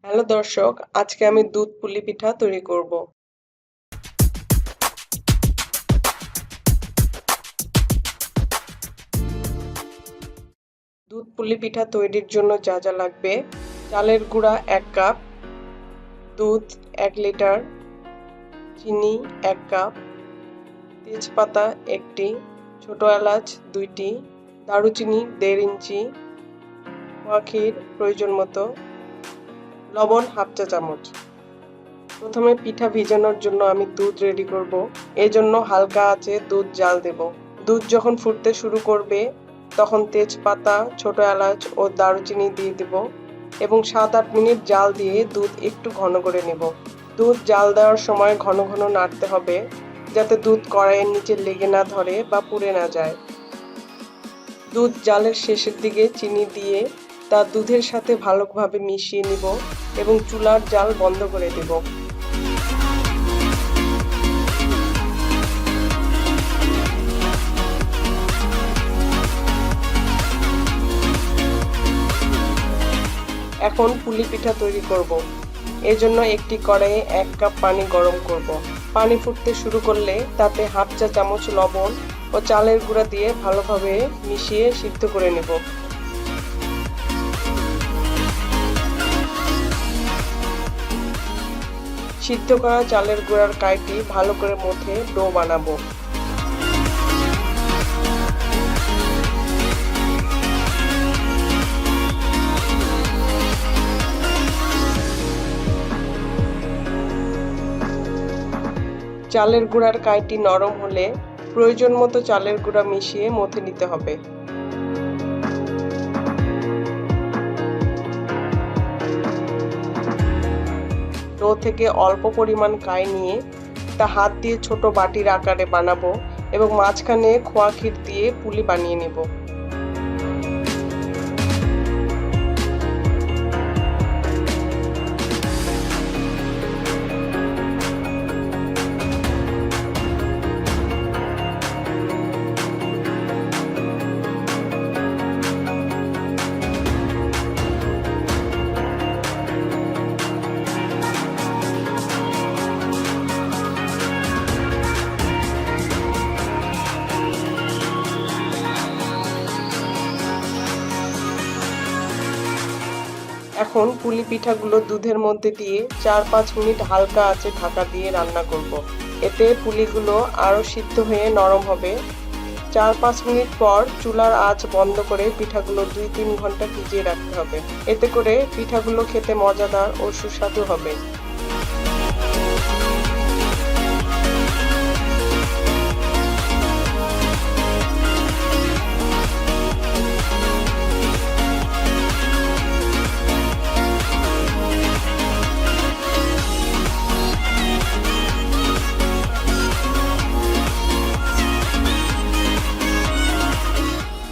Hello দর্শক, আজকে আমি দুধ পুলি পিঠা তৈরি করব। দুধ পুলি পিঠা তৈরির জন্য যা যা লাগবে: চালের গুঁড়া 1 কাপ, দুধ 1 লিটার, চিনি 1 কাপ, তেজপাতা 1টি, ছোট এলাচ 2টি, দারুচিনি 1.5 ইঞ্চি, খোয়া ক্ষীর প্রয়োজন মতো, লবণ হাফ চা চামচ। প্রথমে পিঠা ভিজানোর জন্য আমি দুধ রেডি করব। এজন্য হালকা আঁচে দুধ জাল দেব। দুধ যখন ফুটতে শুরু করবে তখন তেজপাতা, ছোট এলাচ ও দারুচিনি দিয়ে দেব এবং 7-8 মিনিট জাল দিয়ে দুধ একটু ঘন করে নেব। দুধ জাল দেওয়ার সময় ঘন ঘন নাড়তে হবে যাতে দুধ কড়াইয়ের নিচে লেগে না ধরে বা পুড়ে না যায়। দুধ জালের শেষের দিকে চিনি দিয়ে তা দুধের সাথে ভালোভাবে মিশিয়ে নিব এবং চুলার জাল বন্ধ করে দেব। এখন পুলি পিঠা তৈরি করব। এজন্য একটি কড়াইয়ে 1 কাপ পানি গরম করব। পানি ফুটতে শুরু করলে তাতে হাফ চা চামচ লবণ ও চালের গুঁড়া দিয়ে ভালোভাবে মিশিয়ে সিদ্ধ করে নেব। সিদ্ধ করা চালের গুঁড়ার কাইটি ভালো করে মথে ডো বানাবো। চালের গুঁড়ার কাইটি নরম হলে প্রয়োজন মতো চালের গুঁড়া মিশিয়ে মথে নিতে হবে। ডো থেকে অল্প পরিমাণ কাই নিয়ে তা হাত দিয়ে ছোট বাটির আকারে বানাবো এবং মাঝখানে খোয়া ক্ষীর দিয়ে পুলি বানিয়ে নেব। এখন পুলি পিঠাগুলো দুধের মধ্যে দিয়ে 4-5 মিনিট হালকা আঁচে ঢাকা দিয়ে রান্না করব। এতে পুলিগুলো আরও সিদ্ধ হয়ে নরম হবে। 4-5 মিনিট পর চুলার আঁচ বন্ধ করে পিঠাগুলো 2-3 ঘন্টা ভিজিয়ে রাখতে হবে। এতে করে পিঠাগুলো খেতে মজাদার ও সুস্বাদু হবে।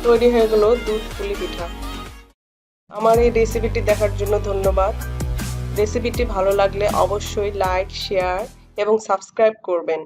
তৈরি হয়ে গেল দুধ পুলি পিঠা। আমার এই রেসিপিটি দেখার জন্য ধন্যবাদ। রেসিপিটি ভালো লাগলে অবশ্যই লাইক, শেয়ার এবং সাবস্ক্রাইব করবেন।